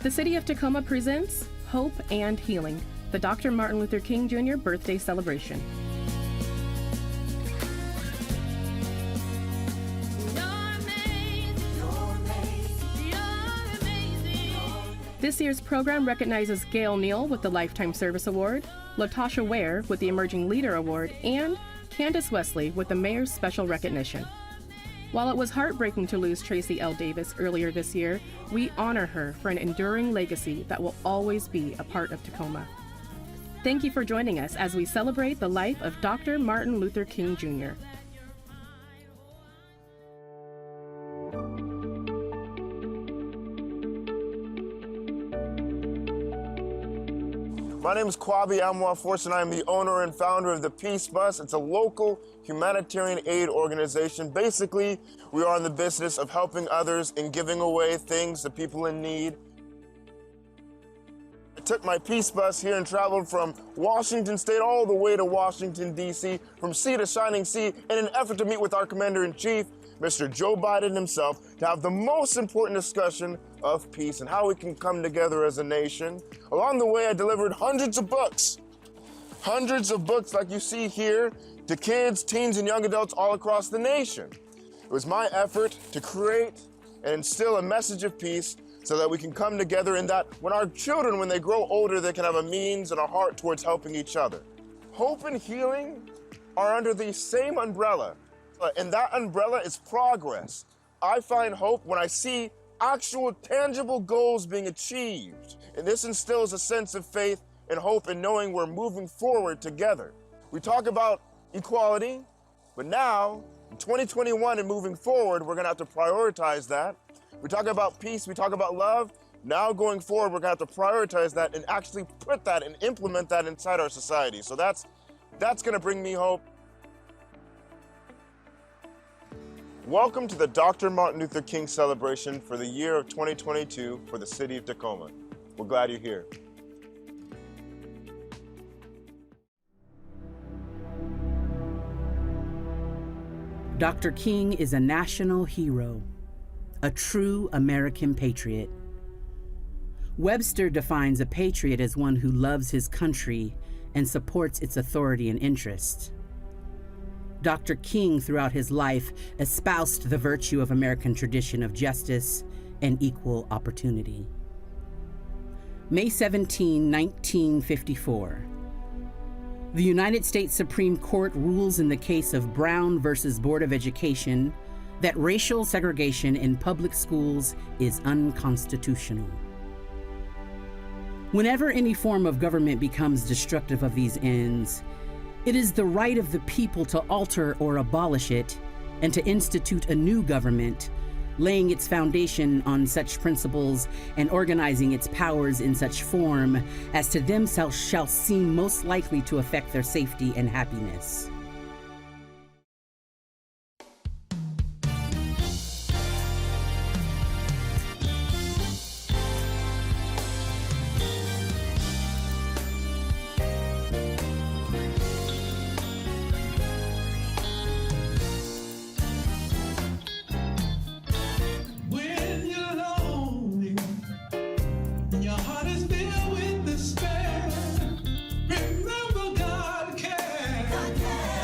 The City of Tacoma presents Hope and Healing, the Dr. Martin Luther King Jr. birthday celebration. This year's program recognizes Gail Neal with the Lifetime Service Award, Latasha Ware with the Emerging Leader Award, and Candace Wesley with the Mayor's Special Recognition. While it was heartbreaking to lose Tracy L. Davis earlier this year, we honor her for an enduring legacy that will always be a part of Tacoma. Thank you for joining us as we celebrate the life of Dr. Martin Luther King Jr. My name is Kwabi Amwa-Force, and I am the owner and founder of the Peace Bus. It's a local humanitarian aid organization. Basically, we are in the business of helping others and giving away things to people in need. I took my Peace Bus here and traveled from Washington State all the way to Washington, D.C., from sea to shining sea, in an effort to meet with our Commander-in-Chief, Mr. Joe Biden himself, to have the most important discussion of peace and how we can come together as a nation. Along the way, I delivered hundreds of books like you see here, to kids, teens, and young adults all across the nation. It was my effort to create and instill a message of peace so that we can come together, and that when our children, when they grow older, they can have a means and a heart towards helping each other. Hope and healing are under the same umbrella, and that umbrella is progress. I find hope when I see actual tangible goals being achieved. And this instills a sense of faith and hope in knowing we're moving forward together. We talk about equality, but now, in 2021 and moving forward, we're gonna have to prioritize that. We talk about peace, we talk about love. Now going forward, we're gonna have to prioritize that and actually put that and implement that inside our society. So that's gonna bring me hope. Welcome to the Dr. Martin Luther King celebration for the year of 2022 for the City of Tacoma. We're glad you're here. Dr. King is a national hero, a true American patriot. Webster defines a patriot as one who loves his country and supports its authority and interests. Dr. King, throughout his life, espoused the virtue of American tradition of justice and equal opportunity. May 17, 1954. The United States Supreme Court rules in the case of Brown versus Board of Education that racial segregation in public schools is unconstitutional. Whenever any form of government becomes destructive of these ends, it is the right of the people to alter or abolish it and to institute a new government, laying its foundation on such principles and organizing its powers in such form as to themselves shall seem most likely to affect their safety and happiness. Remember God cares.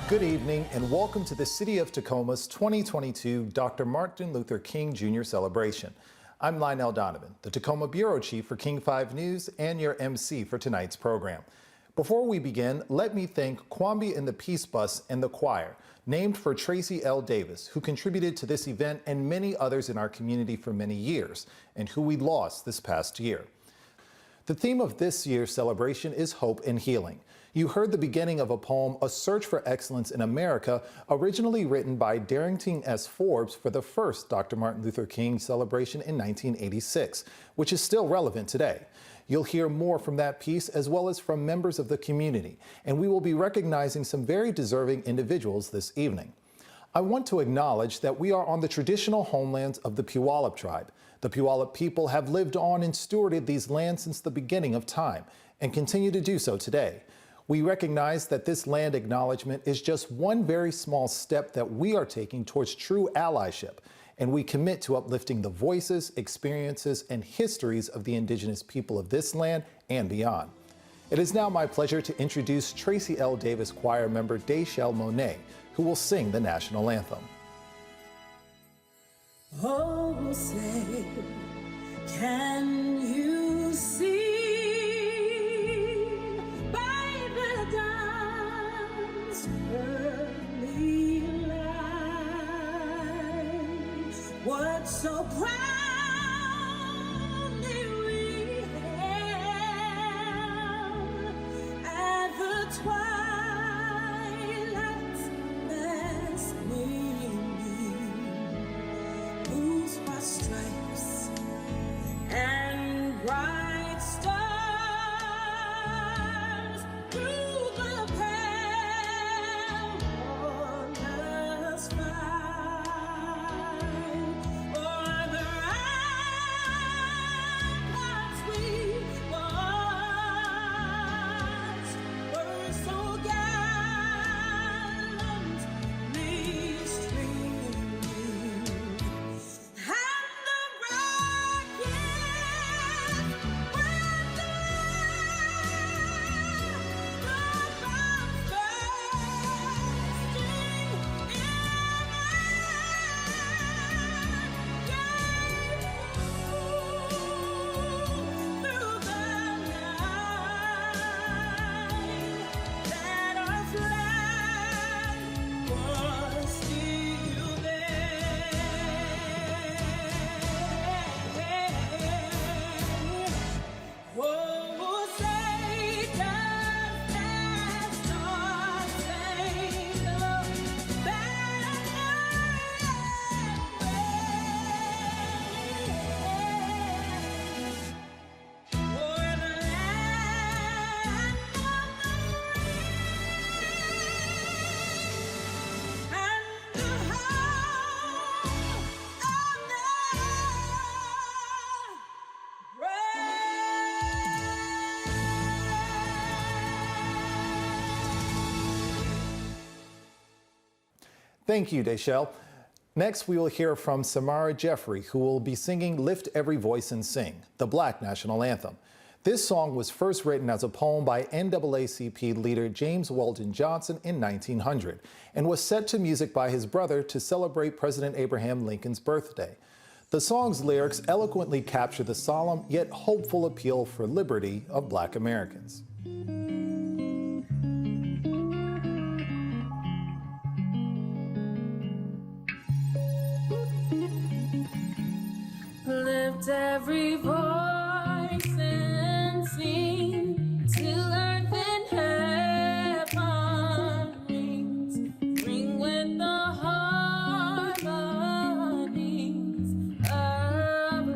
Good evening and welcome to the City of Tacoma's 2022 Dr. Martin Luther King Jr. celebration. I'm Lionel Donovan, the Tacoma Bureau Chief for King 5 News and your MC for tonight's program. Before we begin, let me thank Kwambi and the Peace Bus and the choir, named for Tracy L. Davis, who contributed to this event and many others in our community for many years, and who we lost this past year. The theme of this year's celebration is hope and healing. You heard the beginning of a poem, A Search for Excellence in America, originally written by Darrington S. Forbes for the first Dr. Martin Luther King celebration in 1986, which is still relevant today. You'll hear more from that piece as well as from members of the community, and we will be recognizing some very deserving individuals this evening. I want to acknowledge that we are on the traditional homelands of the Puyallup tribe. The Puyallup people have lived on and stewarded these lands since the beginning of time and continue to do so today. We recognize that this land acknowledgement is just one very small step that we are taking towards true allyship, and we commit to uplifting the voices, experiences, and histories of the indigenous people of this land and beyond. It is now my pleasure to introduce Tracy L. Davis choir member Dayshell Monet, who will sing the national anthem. Oh, say, can you see by the dawn's early light what so proudly we hailed at the twilight's last gleaming, whose white stripes and bright stars through the pale waters find. O'er the ramparts we watched were so gallantly streaming, and the rockets went the bombs bursting in through the night, that our flag was still there. Oh, say does that star-spangled banner wave o'er the land of the free and the home of the Thank you, Dayshell. Next, we will hear from Samara Jeffrey, who will be singing Lift Every Voice and Sing, the Black National Anthem. This song was first written as a poem by NAACP leader James Weldon Johnson in 1900 and was set to music by his brother to celebrate President Abraham Lincoln's birthday. The song's lyrics eloquently capture the solemn yet hopeful appeal for liberty of Black Americans. Lift every voice and sing till earth and heaven rings. Ring with the harmonies of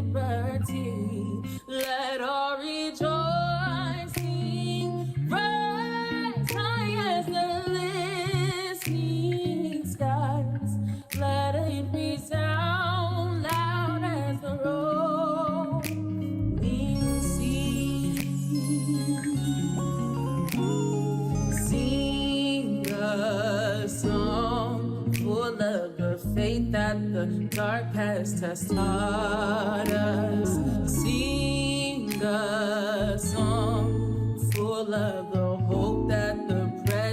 liberty. Let all rejoicing rise high as the listening skies. Let it resound loud as the rolling sea. Sing a song full of the faith that the dark past has taught us. Sing a song full of the hope that the present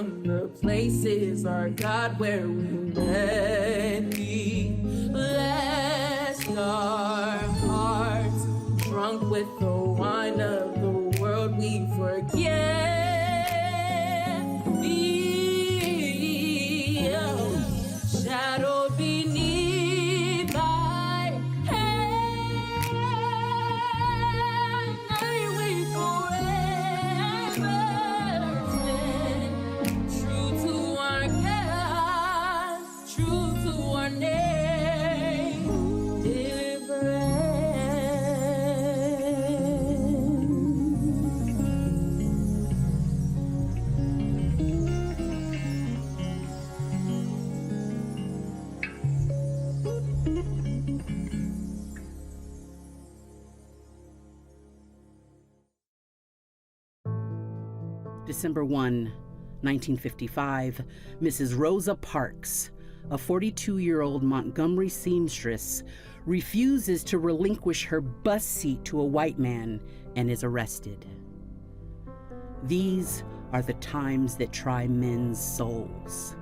from the places, our God, where we met thee. Bless our hearts, drunk with the wine of the world, we forget thee. Shadowed beneath thy hand, may we forever stand true to our God, true to our name, dear friend. December 1, 1955, Mrs. Rosa Parks, a 42-year-old Montgomery seamstress, refuses to relinquish her bus seat to a white man and is arrested. These are the times that try men's souls.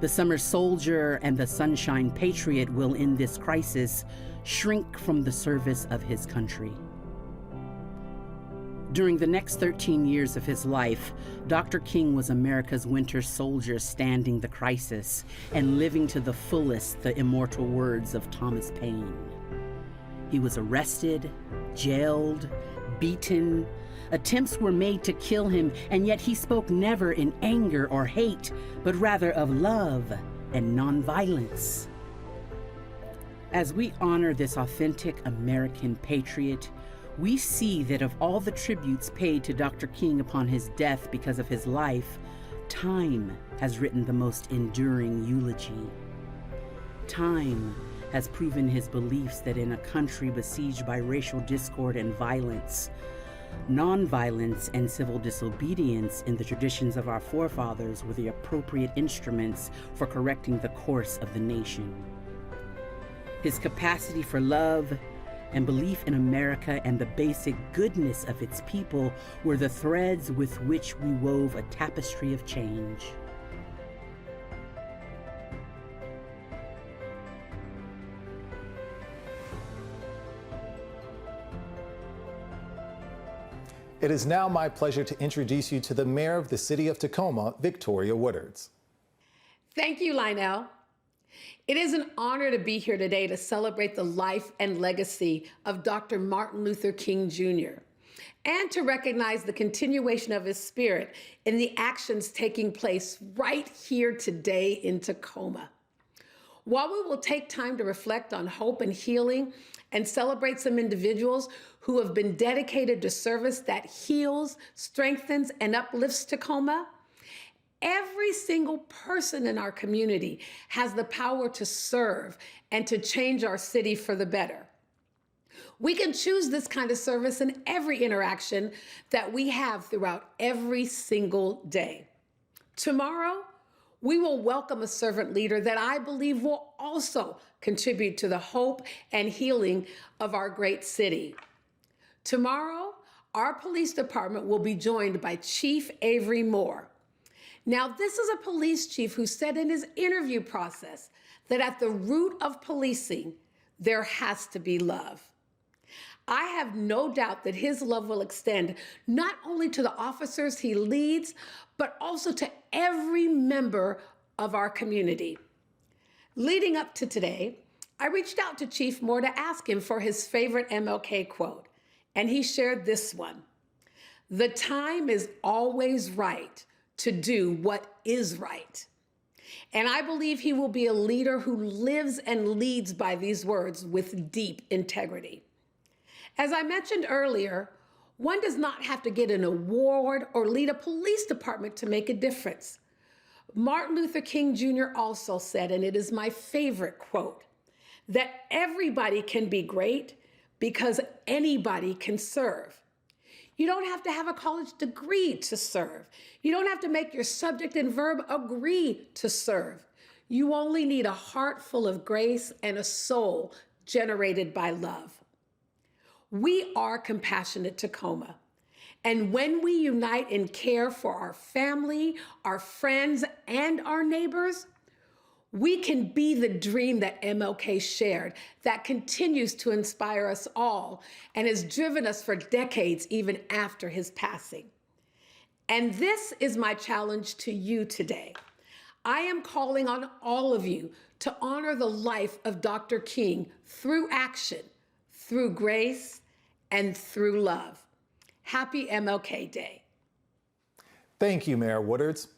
The summer soldier and the sunshine patriot will, in this crisis, shrink from the service of his country. During the next 13 years of his life, Dr. King was America's winter soldier standing the crisis and living to the fullest the immortal words of Thomas Paine. He was arrested, jailed, beaten. Attempts were made to kill him, and yet he spoke never in anger or hate, but rather of love and nonviolence. As we honor this authentic American patriot, we see that of all the tributes paid to Dr. King upon his death because of his life, time has written the most enduring eulogy. Time has proven his beliefs that in a country besieged by racial discord and violence, nonviolence and civil disobedience in the traditions of our forefathers were the appropriate instruments for correcting the course of the nation. His capacity for love and belief in America and the basic goodness of its people were the threads with which we wove a tapestry of change. It is now my pleasure to introduce you to the Mayor of the City of Tacoma, Victoria Woodards. Thank you, Lionel. It is an honor to be here today to celebrate the life and legacy of Dr. Martin Luther King Jr. and to recognize the continuation of his spirit in the actions taking place right here today in Tacoma. While we will take time to reflect on hope and healing and celebrate some individuals who have been dedicated to service that heals, strengthens, and uplifts Tacoma, every single person in our community has the power to serve and to change our city for the better. We can choose this kind of service in every interaction that we have throughout every single day. Tomorrow, we will welcome a servant leader that I believe will also contribute to the hope and healing of our great city. Tomorrow, our police department will be joined by Chief Avery Moore. Now, this is a police chief who said in his interview process that at the root of policing, there has to be love. I have no doubt that his love will extend not only to the officers he leads, but also to every member of our community. Leading up to today, I reached out to Chief Moore to ask him for his favorite MLK quote, and he shared this one: "The time is always right to do what is right." And I believe he will be a leader who lives and leads by these words with deep integrity. As I mentioned earlier, one does not have to get an award or lead a police department to make a difference. Martin Luther King Jr. also said, and it is my favorite quote, that everybody can be great because anybody can serve. You don't have to have a college degree to serve. You don't have to make your subject and verb agree to serve. You only need a heart full of grace and a soul generated by love. We are Compassionate Tacoma, And when we unite and care for our family, our friends, and our neighbors, we can be the dream that MLK shared that continues to inspire us all and has driven us for decades, even after his passing. And this is my challenge to you today. I am calling on all of you to honor the life of Dr. King through action, through grace, and through love. Happy MLK Day. Thank you, Mayor Woodards.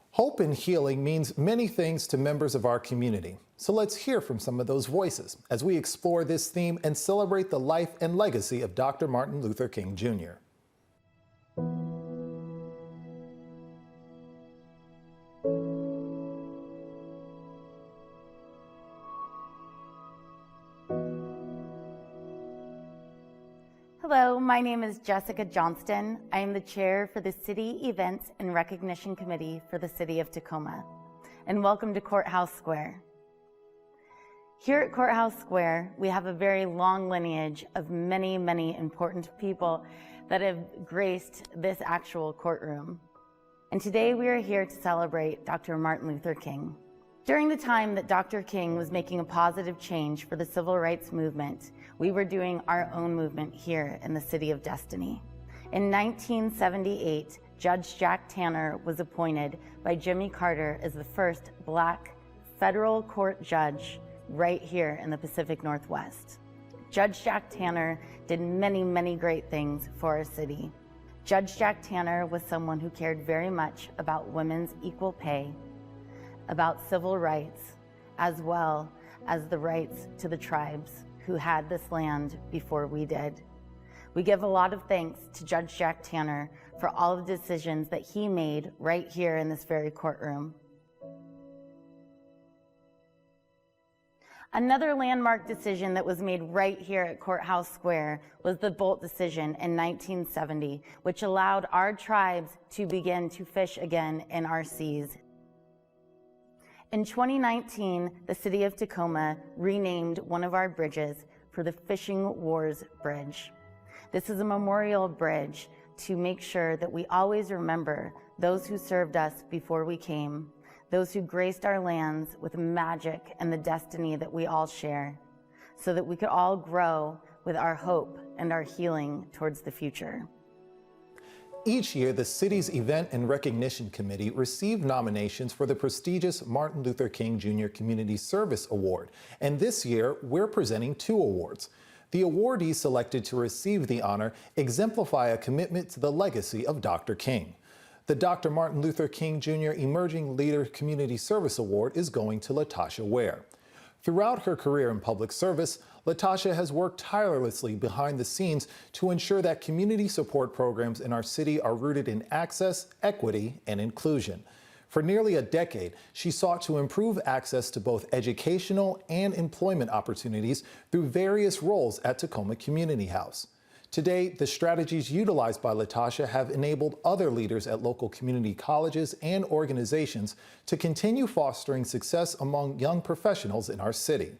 Hope and healing means many things to members of our community. So let's hear from some of those voices as we explore this theme and celebrate the life and legacy of Dr. Martin Luther King Jr. Hello, my name is Jessica Johnston. I am the chair for the City Events and Recognition Committee for the City of Tacoma. And welcome to Courthouse Square. Here at Courthouse Square, we have a very long lineage of many, many important people that have graced this actual courtroom. And today we are here to celebrate Dr. Martin Luther King. During the time that Dr. King was making a positive change for the civil rights movement, we were doing our own movement here in the City of Destiny. In 1978, Judge Jack Tanner was appointed by Jimmy Carter as the first Black federal court judge right here in the Pacific Northwest. Judge Jack Tanner did many, many great things for our city. Judge Jack Tanner was someone who cared very much about women's equal pay, about civil rights, as well as the rights to the tribes who had this land before we did. We give a lot of thanks to Judge Jack Tanner for all of the decisions that he made right here in this very courtroom. Another landmark decision that was made right here at Courthouse Square was the Bolt decision in 1970, which allowed our tribes to begin to fish again in our seas. In 2019, the City of Tacoma renamed one of our bridges for the Fishing Wars Bridge. This is a memorial bridge to make sure that we always remember those who served us before we came, those who graced our lands with magic and the destiny that we all share, so that we could all grow with our hope and our healing towards the future. Each year, the city's Event and Recognition Committee receive nominations for the prestigious Martin Luther King Jr. Community Service Award. And this year, we're presenting 2 awards. The awardees selected to receive the honor exemplify a commitment to the legacy of Dr. King. The Dr. Martin Luther King Jr. Emerging Leader Community Service Award is going to Latasha Ware. Throughout her career in public service, Latasha has worked tirelessly behind the scenes to ensure that community support programs in our city are rooted in access, equity, and inclusion. For nearly a decade, she sought to improve access to both educational and employment opportunities through various roles at Tacoma Community House. Today, the strategies utilized by Latasha have enabled other leaders at local community colleges and organizations to continue fostering success among young professionals in our city.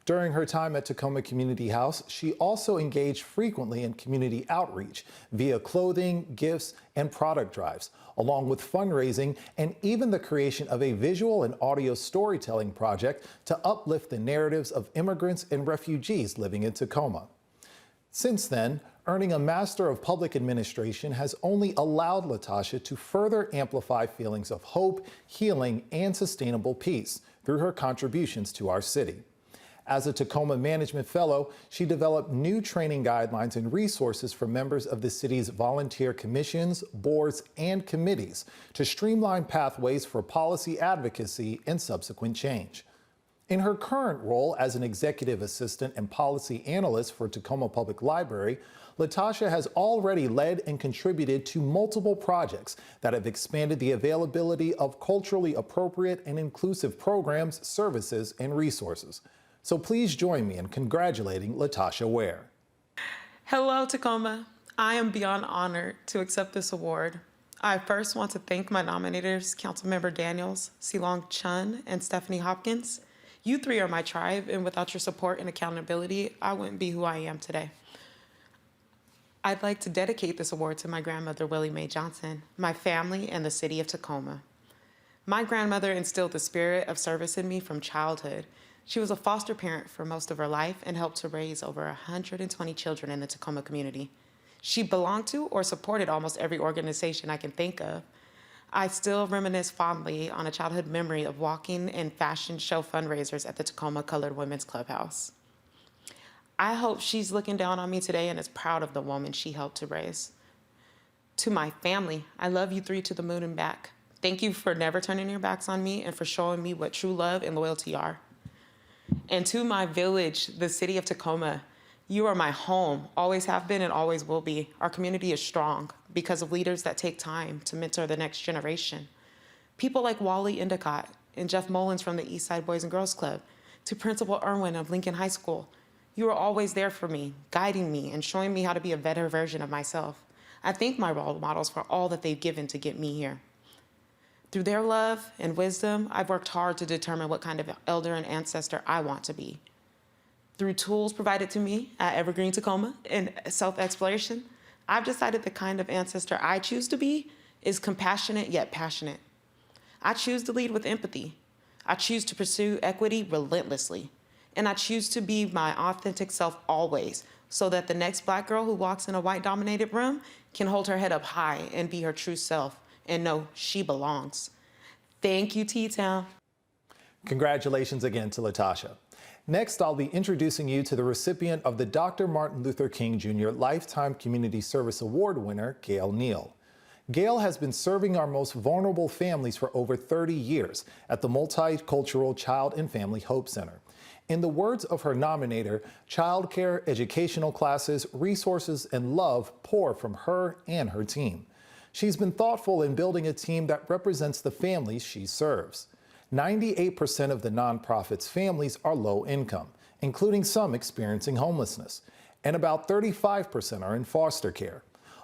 During her time at Tacoma Community House, she also engaged frequently in community outreach via clothing, gifts, and product drives, along with fundraising and even the creation of a visual and audio storytelling project to uplift the narratives of immigrants and refugees living in Tacoma. Since then, earning a Master of Public Administration has only allowed Latasha to further amplify feelings of hope, healing, and sustainable peace through her contributions to our city. As a Tacoma Management Fellow, she developed new training guidelines and resources for members of the city's volunteer commissions, boards, and committees to streamline pathways for policy advocacy and subsequent change. In her current role as an executive assistant and policy analyst for Tacoma Public Library, Latasha has already led and contributed to multiple projects that have expanded the availability of culturally appropriate and inclusive programs, services, and resources. So please join me in congratulating Latasha Ware. Hello, Tacoma. I am beyond honored to accept this award. I first want to thank my nominators, Councilmember Daniels, Silong Chun, and Stephanie Hopkins. You 3 are my tribe, and without your support and accountability, I wouldn't be who I am today. I'd like to dedicate this award to my grandmother, Willie Mae Johnson, my family, and the city of Tacoma. My grandmother instilled the spirit of service in me from childhood. She was a foster parent for most of her life and helped to raise over 120 children in the Tacoma community. She belonged to or supported almost every organization I can think of. I still reminisce fondly on a childhood memory of walking in fashion show fundraisers at the Tacoma Colored Women's Clubhouse. I hope she's looking down on me today and is proud of the woman she helped to raise. To my family, I love you three to the moon and back. Thank you for never turning your backs on me and for showing me what true love and loyalty are. And to my village, the city of Tacoma, you are my home, always have been and always will be. Our community is strong because of leaders that take time to mentor the next generation. People like Wally Endicott and Jeff Mullins from the Eastside Boys and Girls Club, to Principal Irwin of Lincoln High School. You are always there for me, guiding me and showing me how to be a better version of myself. I thank my role models for all that they've given to get me here. Through their love and wisdom, I've worked hard to determine what kind of elder and ancestor I want to be. Through tools provided to me at Evergreen Tacoma and self-exploration, I've decided the kind of ancestor I choose to be is compassionate yet passionate. I choose to lead with empathy. I choose to pursue equity relentlessly. And I choose to be my authentic self always, so that the next Black girl who walks in a white-dominated room can hold her head up high and be her true self and know she belongs. Thank you, T-Town. Congratulations again to Latasha. Next, I'll be introducing you to the recipient of the Dr. Martin Luther King Jr. Lifetime Community Service Award winner, Gail Neal. Gail has been serving our most vulnerable families for over 30 years at the Multicultural Child and Family Hope Center. In the words of her nominator, childcare, educational classes, resources, and love pour from her and her team. She's been thoughtful in building a team that represents the families she serves. 98% of the nonprofit's families are low income, including some experiencing homelessness, and about 35% are in foster care.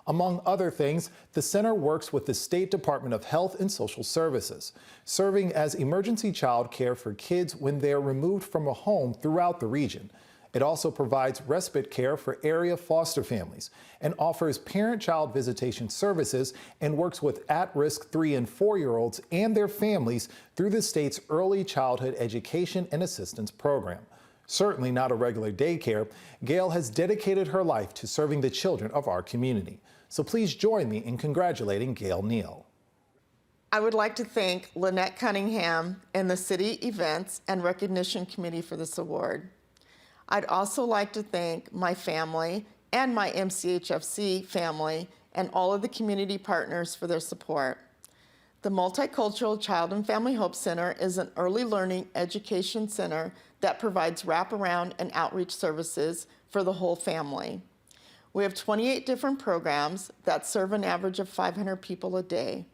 Among other things, the center works with the State Department of Health and Social Services, serving as emergency child care for kids when they are removed from a home throughout the region. It also provides respite care for area foster families and offers parent-child visitation services and works with at-risk 3- and 4-year-olds and their families through the state's Early Childhood Education and Assistance Program. Certainly not a regular daycare, Gail has dedicated her life to serving the children of our community. So please join me in congratulating Gail Neal. I would like to thank Lynette Cunningham and the City Events and Recognition Committee for this award. I'd also like to thank my family and my MCHFC family and all of the community partners for their support. The Multicultural Child and Family Hope Center is an early learning education center that provides wraparound and outreach services for the whole family. We have 28 different programs that serve an average of 500 people a day.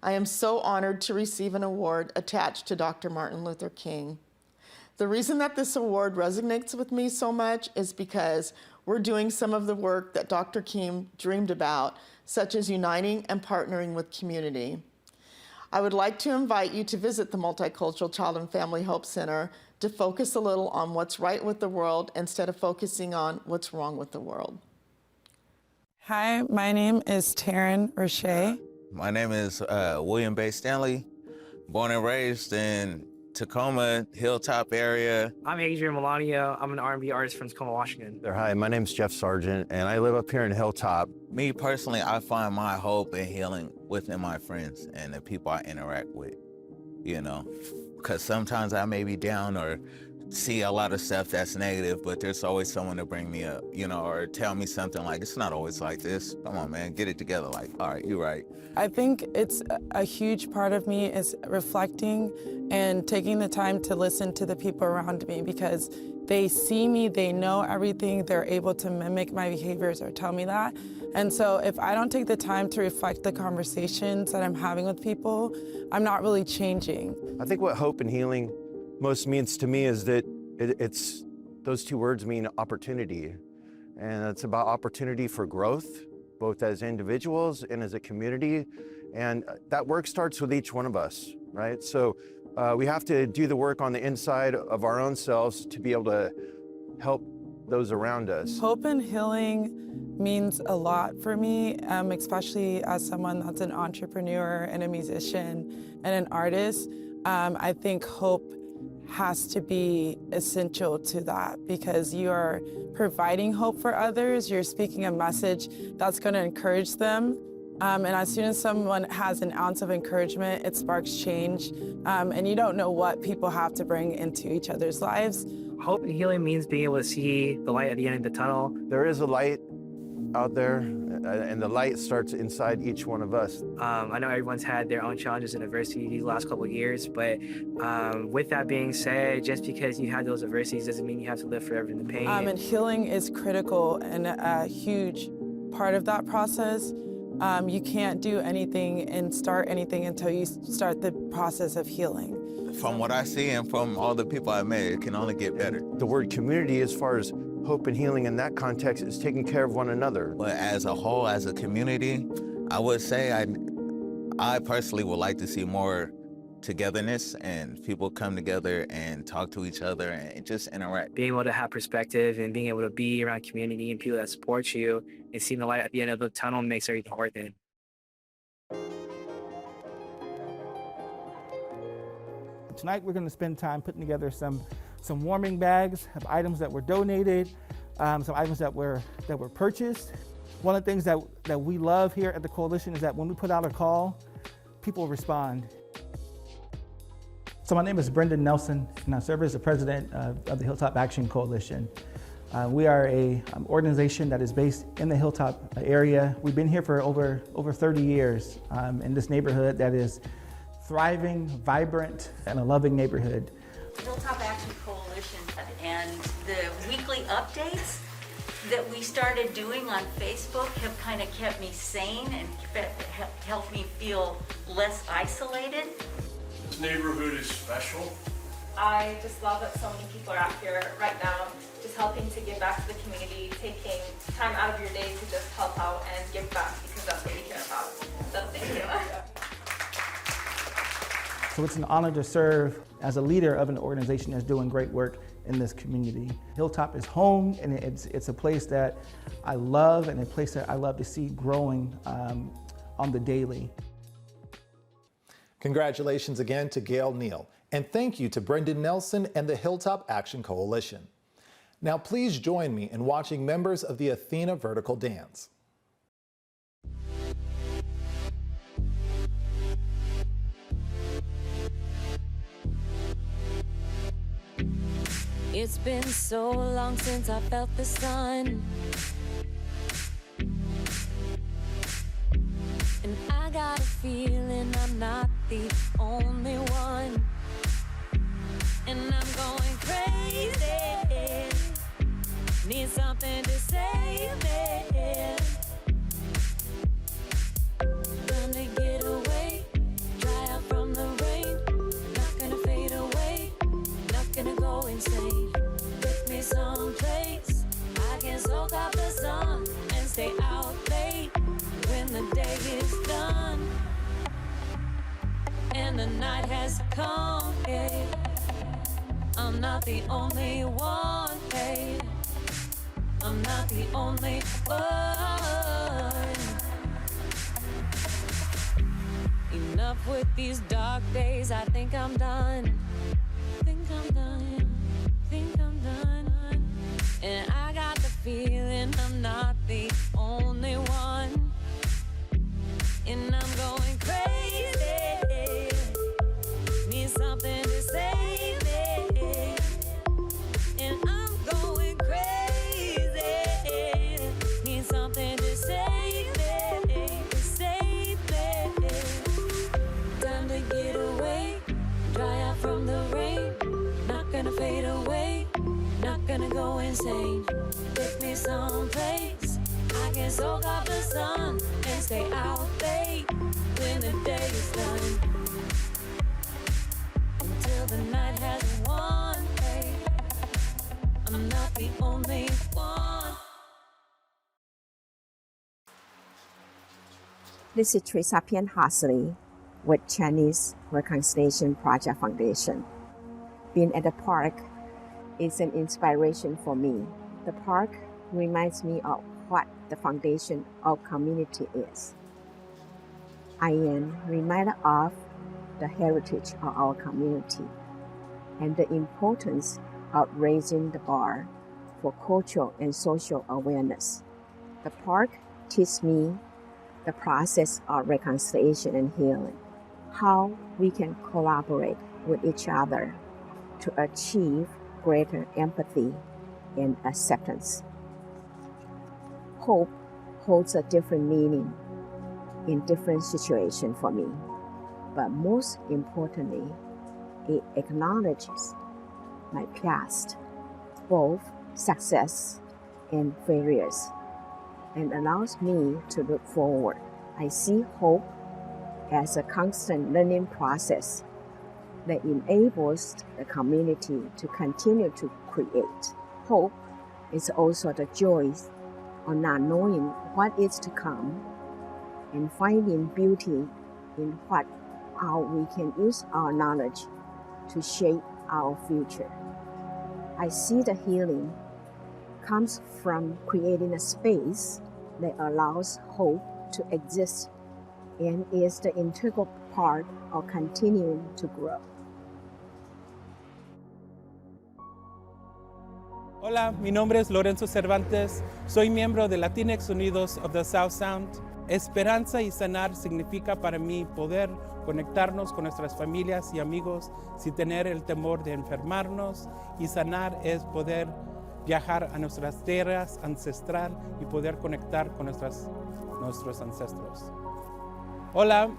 I am so honored to receive an award attached to Dr. Martin Luther King. The reason that this award resonates with me so much is because we're doing some of the work that Dr. King dreamed about, such as uniting and partnering with community. I would like to invite you to visit the Multicultural Child and Family Hope Center to focus a little on what's right with the world instead of focusing on what's wrong with the world. Hi, my name is Taryn Roche. My name is William Bay Stanley, born and raised in Tacoma, Hilltop area. I'm Adrian Melania. I'm an R&B artist from Tacoma, Washington. Hi, my name's Jeff Sargent, and I live up here in Hilltop. Me personally, I find my hope and healing within my friends and the people I interact with, you know, because sometimes I may be down or see a lot of stuff that's negative, but there's always someone to bring me up, you know, or tell me something like, it's not always like this. Come on, man, get it together. Like, all right, you're right. I think it's a huge part of me is reflecting and taking the time to listen to the people around me because they see me, they know everything, they're able to mimic my behaviors or tell me that. And so if I don't take the time to reflect the conversations that I'm having with people, I'm not really changing. I think what hope and healing most means to me is that it's those two words mean opportunity. And it's about opportunity for growth, both as individuals and as a community. And that work starts with each one of us, right? So we have to do the work on the inside of our own selves to be able to help those around us. Hope and healing means a lot for me, especially as someone that's an entrepreneur and a musician and an artist. I think hope has to be essential to that because you are providing hope for others. You're speaking a message that's going to encourage them. And as soon as someone has an ounce of encouragement, it sparks change. And you don't know what people have to bring into each other's lives. Hope and healing means being able to see the light at the end of the tunnel. There is a light out there, and the light starts inside each one of us. I know everyone's had their own challenges in adversity these last couple of years, but with that being said, just because you have those adversities doesn't mean you have to live forever in the pain. And healing is critical and a huge part of that process. You can't do anything and start anything until you start the process of healing. From what I see and from all the people I met, it can only get better. The word community, as far as hope and healing in that context, is taking care of one another. But as a whole, as a community, I would say I personally would like to see more togetherness and people come together and talk to each other and just interact. Being able to have perspective and being able to be around community and people that support you and seeing the light at the end of the tunnel makes everything worth it. Tonight we're going to spend time putting together some warming bags of items that were donated, some items that were purchased. One of the things that we love here at the Coalition is that when we put out a call, people respond. So my name is Brendan Nelson, and I serve as the president of the Hilltop Action Coalition. We are an organization that is based in the Hilltop area. We've been here for over 30 years in this neighborhood that is thriving, vibrant, and a loving neighborhood. Hilltop Action Coalition and the weekly updates that we started doing on Facebook have kind of kept me sane and helped me feel less isolated. This neighborhood is special. I just love that so many people are out here right now just helping to give back to the community, taking time out of your day to just help out and give back because that's what we care about. So thank you. So it's an honor to serve as a leader of an organization that's doing great work in this community. Hilltop is home, and it's a place that I love and a place that I love to see growing on the daily. Congratulations again to Gail Neal, and thank you to Brendan Nelson and the Hilltop Action Coalition. Now please join me in watching members of the Athena Vertical Dance. It's been so long since I felt the sun, and I got a feeling I'm not the only one, and I'm going crazy, need something to save me, trying to get away, dry out from the rain, not gonna fade away, not gonna go insane. Take me someplace I can soak up the sun and stay out late when the day is done and the night has come. Yeah. I'm not the only one. Hey. I'm not the only one. Enough with these dark days. I think I'm done. Think I'm done. Think I'm done. And I got the feeling I'm not the only one. And I'm going crazy. Need something to save me. And I'm going crazy. Need something to save me. To save me. Time to get away. Dry out from the rain. Not gonna fade away. Not gonna go insane. Take me someplace I can soak up the sun and stay out late when the day is done. Until the night has won. Hey, I'm not the only one. This is Teresa Pian Hasley with Chinese Reconciliation Project Foundation. Being at the park is an inspiration for me The park reminds me of what the foundation of community is. I am reminded of the heritage of our community and the importance of raising the bar for cultural and social awareness. The park teaches me the process of reconciliation and healing, how we can collaborate with each other to achieve greater empathy and acceptance. Hope holds a different meaning in different situations for me, but most importantly, it acknowledges my past, both success and failures, and allows me to look forward. I see hope as a constant learning process that enables the community to continue to create. Hope is also the joy of not knowing what is to come and finding beauty in how we can use our knowledge to shape our future. I see the healing comes from creating a space that allows hope to exist and is the integral part of continuing to grow. Hola, mi nombre es Lorenzo Cervantes. Soy miembro de Latinx Unidos of the South Sound. Esperanza y sanar significa para mí poder conectarnos con nuestras familias y amigos sin tener el temor de enfermarnos, y sanar es poder viajar a nuestras tierras ancestral y poder conectar con nuestros ancestros. Hola,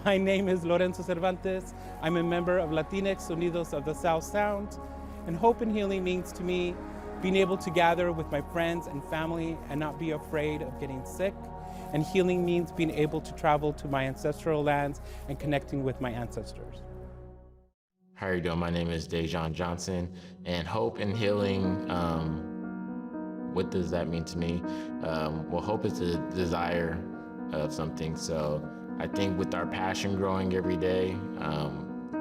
my name is Lorenzo Cervantes. I'm a member of Latinx Unidos of the South Sound, and hope and healing means to me being able to gather with my friends and family and not be afraid of getting sick. And healing means being able to travel to my ancestral lands and connecting with my ancestors. How are you doing? My name is Dejan Johnson, and hope and healing, what does that mean to me? Well, hope is the desire of something. So I think with our passion growing every day,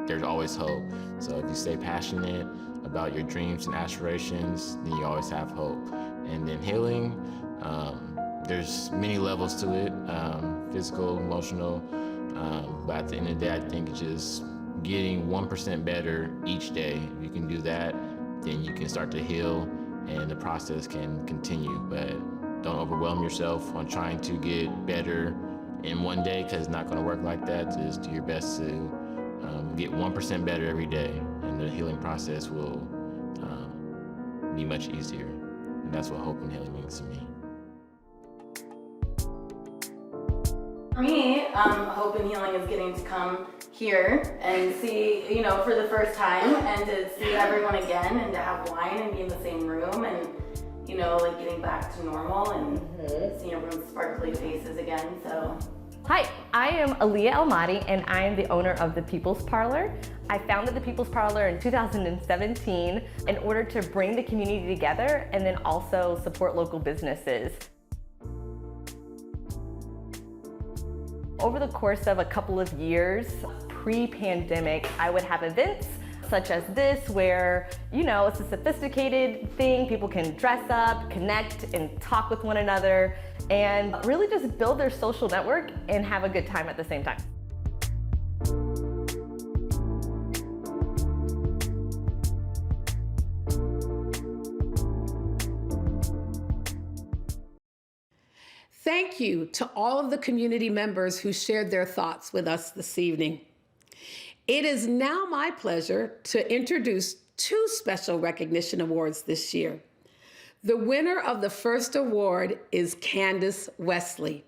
there's always hope. So if you stay passionate about your dreams and aspirations, then you always have hope. And then healing, there's many levels to it, physical, emotional, but at the end of the day, I think it's just getting 1% better each day. If you can do that, then you can start to heal and the process can continue. But don't overwhelm yourself on trying to get better in one day, because it's not going to work like that. Just do your best to get 1% better every day, and the healing process will be much easier. And that's what hope and healing means to me. For me, hope and healing is getting to come here and see, for the first time, and to see everyone again, and to have wine and be in the same room, and like getting back to normal and seeing everyone's sparkly faces again. So. Hi, I am Aaliyah Almadi, and I am the owner of the People's Parlor. I founded the People's Parlor in 2017 in order to bring the community together and then also support local businesses. Over the course of a couple of years, pre-pandemic, I would have events such as this where, it's a sophisticated thing. People can dress up, connect, and talk with one another, and really just build their social network and have a good time at the same time. Thank you to all of the community members who shared their thoughts with us this evening. It is now my pleasure to introduce two special recognition awards this year. The winner of the first award is Candace Wesley.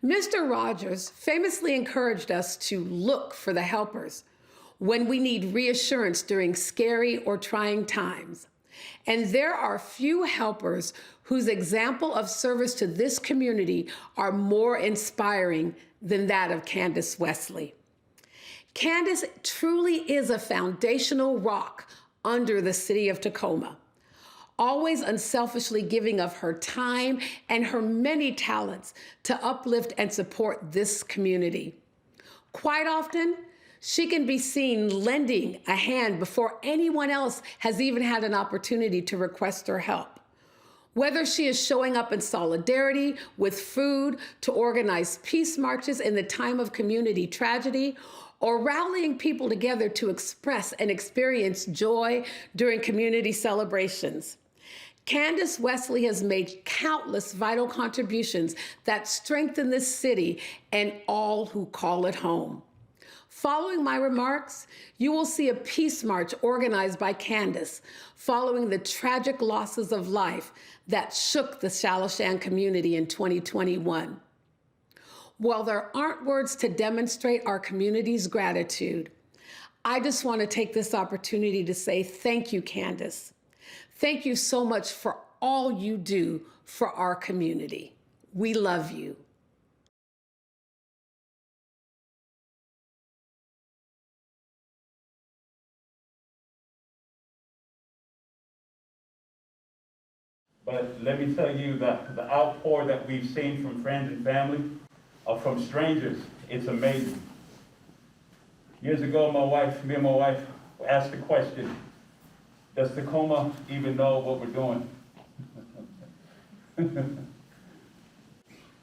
Mr. Rogers famously encouraged us to look for the helpers when we need reassurance during scary or trying times. And there are few helpers whose example of service to this community are more inspiring than that of Candace Wesley. Candace truly is a foundational rock under the City of Tacoma, always unselfishly giving of her time and her many talents to uplift and support this community. Quite often, she can be seen lending a hand before anyone else has even had an opportunity to request her help. Whether she is showing up in solidarity with food to organize peace marches in the time of community tragedy, or rallying people together to express and experience joy during community celebrations, Candace Wesley has made countless vital contributions that strengthen this city and all who call it home. Following my remarks, you will see a peace march organized by Candace following the tragic losses of life that shook the Shalishan community in 2021. While there aren't words to demonstrate our community's gratitude, I just want to take this opportunity to say thank you, Candace. Thank you so much for all you do for our community. We love you. But let me tell you that the outpour that we've seen from friends and family, or from strangers, it's amazing. Years ago, me and my wife asked the question, does Tacoma even know what we're doing?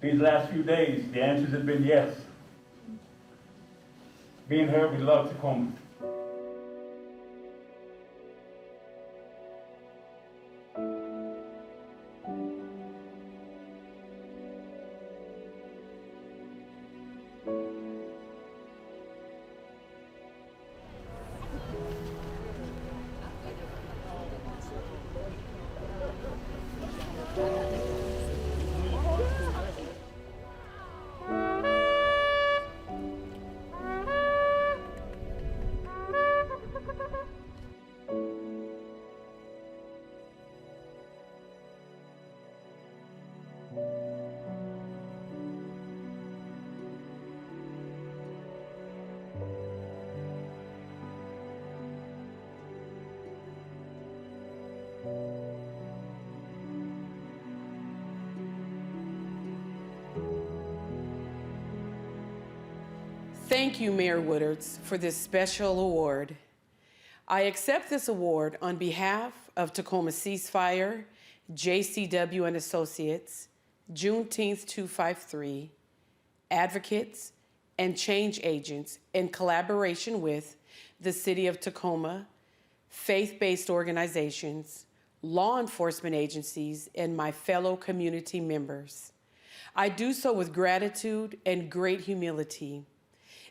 These last few days, the answers have been yes. Being here, we love Tacoma. Thank you, Mayor Woodards, for this special award. I accept this award on behalf of Tacoma Ceasefire, JCW and Associates, Juneteenth 253, advocates, and change agents in collaboration with the City of Tacoma, faith-based organizations, law enforcement agencies, and my fellow community members. I do so with gratitude and great humility.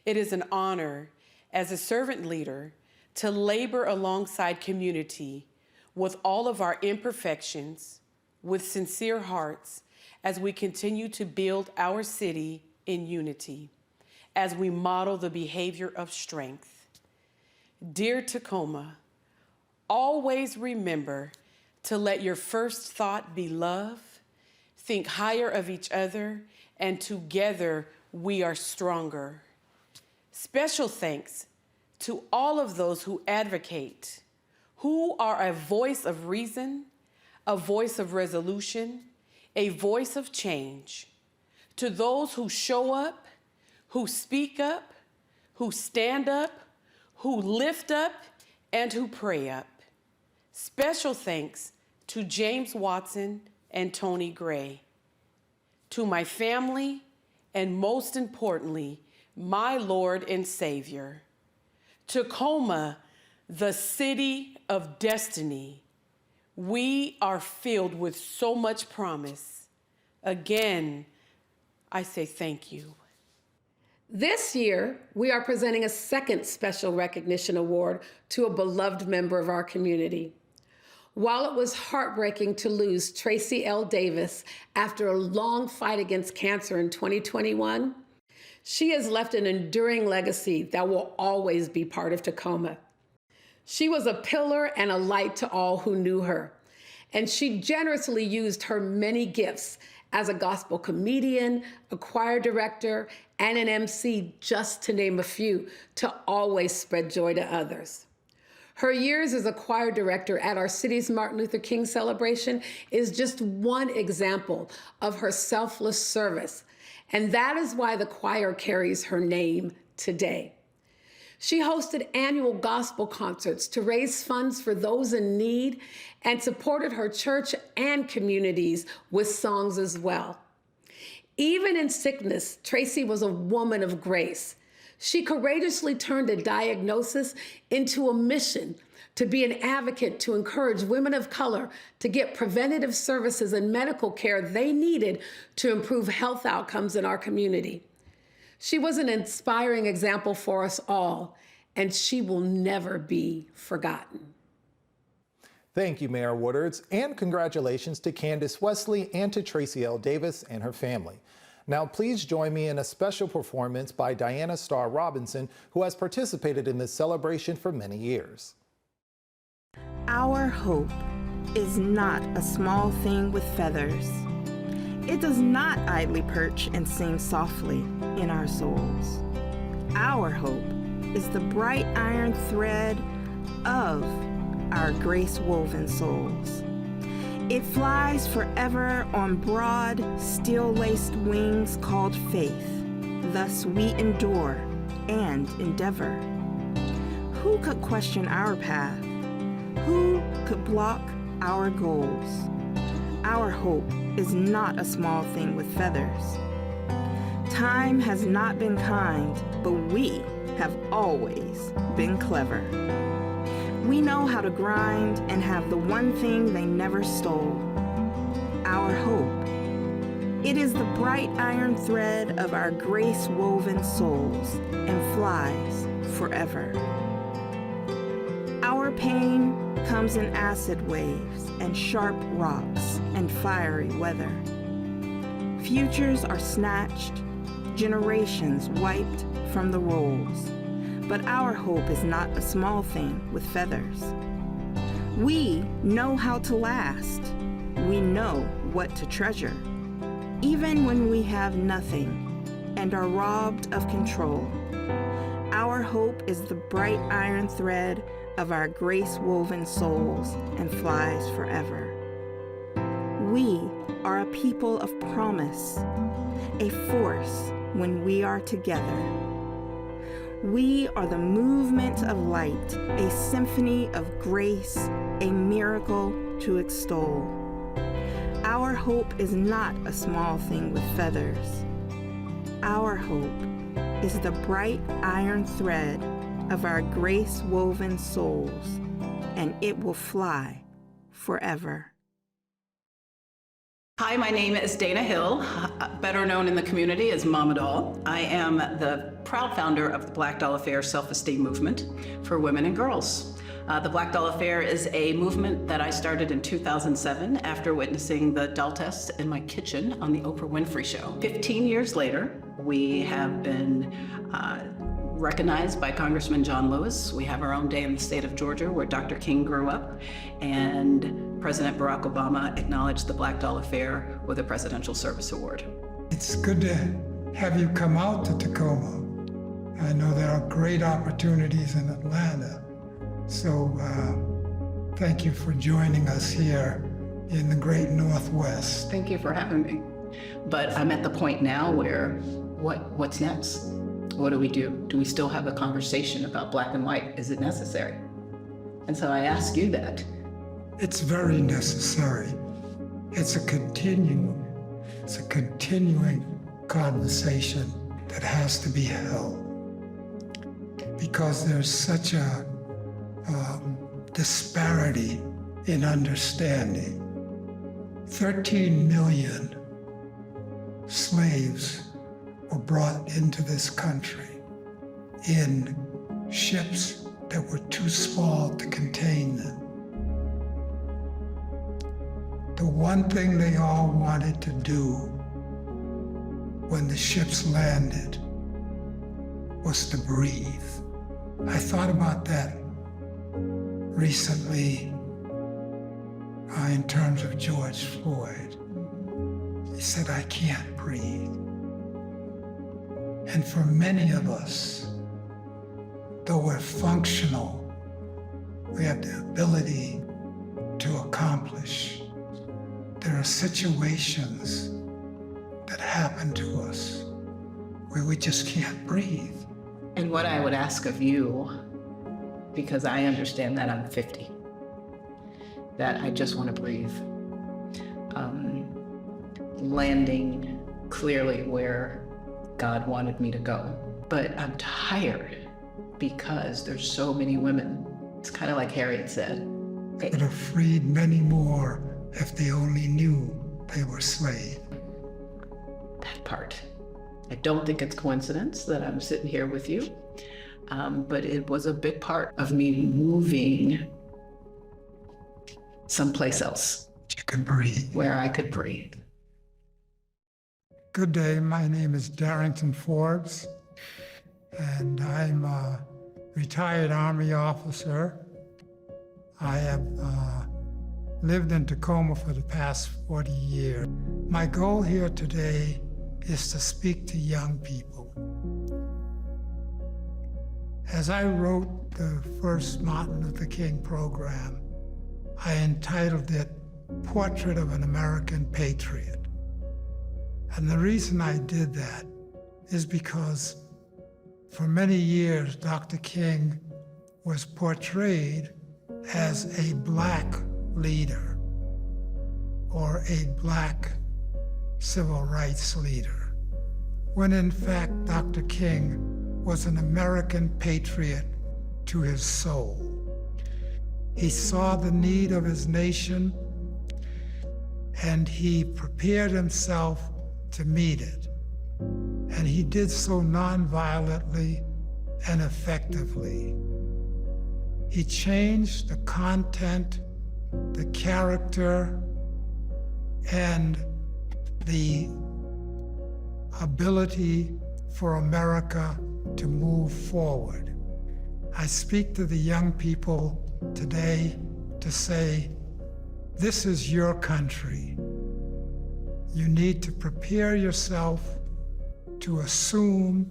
It is an honor as a servant leader to labor alongside community with all of our imperfections, with sincere hearts, as we continue to build our city in unity, as we model the behavior of strength. Dear Tacoma, always remember to let your first thought be love, think higher of each other, and together we are stronger. Special thanks to all of those who advocate, who are a voice of reason, a voice of resolution, a voice of change. To those who show up, who speak up, who stand up, who lift up, and who pray up. Special thanks to James Watson and Tony Gray. To my family, and most importantly, my Lord and Savior. Tacoma, the city of destiny. We are filled with so much promise. Again, I say thank you. This year, we are presenting a second special recognition award to a beloved member of our community. While it was heartbreaking to lose Tracy L. Davis after a long fight against cancer in 2021, she has left an enduring legacy that will always be part of Tacoma. She was a pillar and a light to all who knew her, and she generously used her many gifts as a gospel comedian, a choir director, and an MC, just to name a few, to always spread joy to others. Her years as a choir director at our city's Martin Luther King celebration is just one example of her selfless service, and that is why the choir carries her name today. She hosted annual gospel concerts to raise funds for those in need and supported her church and communities with songs as well. Even in sickness, Tracy was a woman of grace. She courageously turned a diagnosis into a mission to be an advocate to encourage women of color to get preventative services and medical care they needed to improve health outcomes in our community. She was an inspiring example for us all, and she will never be forgotten. Thank you, Mayor Woodards, and congratulations to Candace Wesley and to Tracy L. Davis and her family. Now, please join me in a special performance by Diana Starr Robinson, who has participated in this celebration for many years. Our hope is not a small thing with feathers. It does not idly perch and sing softly in our souls. Our hope is the bright iron thread of our grace-woven souls. It flies forever on broad, steel-laced wings called faith. Thus we endure and endeavor. Who could question our path? Who could block our goals? Our hope is not a small thing with feathers. Time has not been kind, but we have always been clever. We know how to grind and have the one thing they never stole, our hope. It is the bright iron thread of our grace-woven souls and flies forever. Our pain comes in acid waves and sharp rocks and fiery weather. Futures are snatched, generations wiped from the rolls. But our hope is not a small thing with feathers. We know how to last. We know what to treasure, even when we have nothing and are robbed of control. Our hope is the bright iron thread of our grace-woven souls and flies forever. We are a people of promise, a force when we are together. We are the movement of light, a symphony of grace, a miracle to extol. Our hope is not a small thing with feathers. Our hope is the bright iron thread of our grace-woven souls, and it will fly forever. Hi, my name is Dana Hill, better known in the community as Mama Doll. I am the proud founder of the Black Doll Affair Self-Esteem Movement for women and girls. The Black Doll Affair is a movement that I started in 2007 after witnessing the doll test in my kitchen on the Oprah Winfrey Show. 15 years later, we have been recognized by Congressman John Lewis. We have our own day in the state of Georgia where Dr. King grew up, and President Barack Obama acknowledged the Black Doll Affair with a Presidential Service Award. It's good to have you come out to Tacoma. I know there are great opportunities in Atlanta, so thank you for joining us here in the great Northwest. Thank you for having me. But I'm at the point now where what's next? What do we do? Do we still have a conversation about black and white? Is it necessary? And so I ask you that. It's very necessary. It's a continuing conversation that has to be held, because there's such a disparity in understanding. 13 million slaves were brought into this country in ships that were too small to contain them. The one thing they all wanted to do when the ships landed was to breathe. I thought about that recently in terms of George Floyd. He said, "I can't breathe." And for many of us, though we're functional, we have the ability to accomplish, there are situations that happen to us where we just can't breathe. And what I would ask of you, because I understand that I'm 50, that I just want to breathe. Landing clearly where God wanted me to go. But I'm tired because there's so many women. It's kind of like Harriet said. They could have freed many more if they only knew they were slaves. That part. I don't think it's coincidence that I'm sitting here with you, but it was a big part of me moving someplace else. You could breathe. Where I could breathe. Good day, my name is Darrington Forbes, and I'm a retired Army officer. I have lived in Tacoma for the past 40 years. My goal here today is to speak to young people. As I wrote the first Martin Luther King program, I entitled it Portrait of an American Patriot. And the reason I did that is because for many years, Dr. King was portrayed as a Black leader or a Black civil rights leader, when in fact, Dr. King was an American patriot to his soul. He saw the need of his nation, and he prepared himself to meet it. And he did so nonviolently and effectively. He changed the content, the character, and the ability for America to move forward. I speak to the young people today to say, this is your country. You need to prepare yourself to assume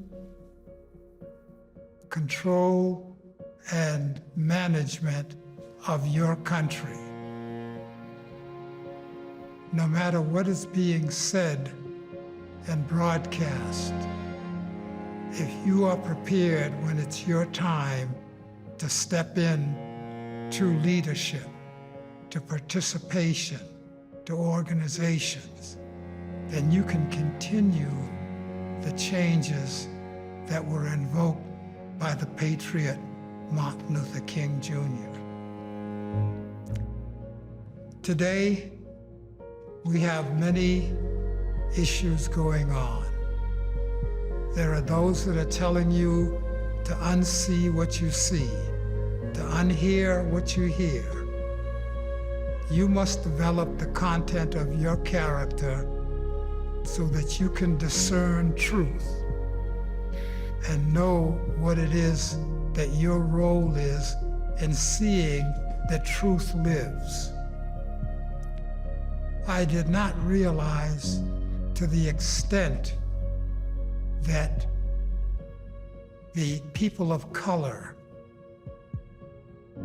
control and management of your country. No matter what is being said and broadcast, if you are prepared when it's your time to step in to leadership, to participation, to organizations, then you can continue the changes that were invoked by the patriot Martin Luther King Jr. Today, we have many issues going on. There are those that are telling you to unsee what you see, to unhear what you hear. You must develop the content of your character so that you can discern truth and know what it is that your role is in seeing that truth lives. I did not realize to the extent that the people of color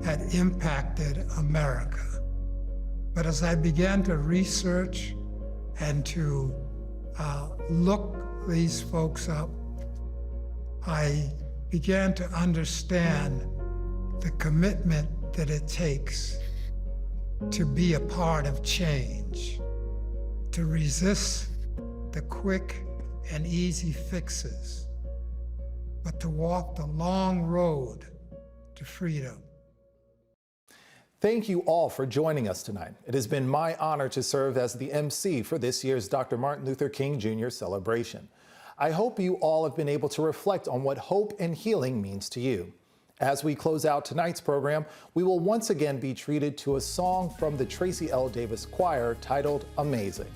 had impacted America. But as I began to research and to look these folks up, I began to understand the commitment that it takes to be a part of change, to resist the quick and easy fixes, but to walk the long road to freedom. Thank you all for joining us tonight. It has been my honor to serve as the MC for this year's Dr. Martin Luther King Jr. celebration. I hope you all have been able to reflect on what hope and healing means to you. As we close out tonight's program, we will once again be treated to a song from the Tracy L. Davis Choir titled Amazing.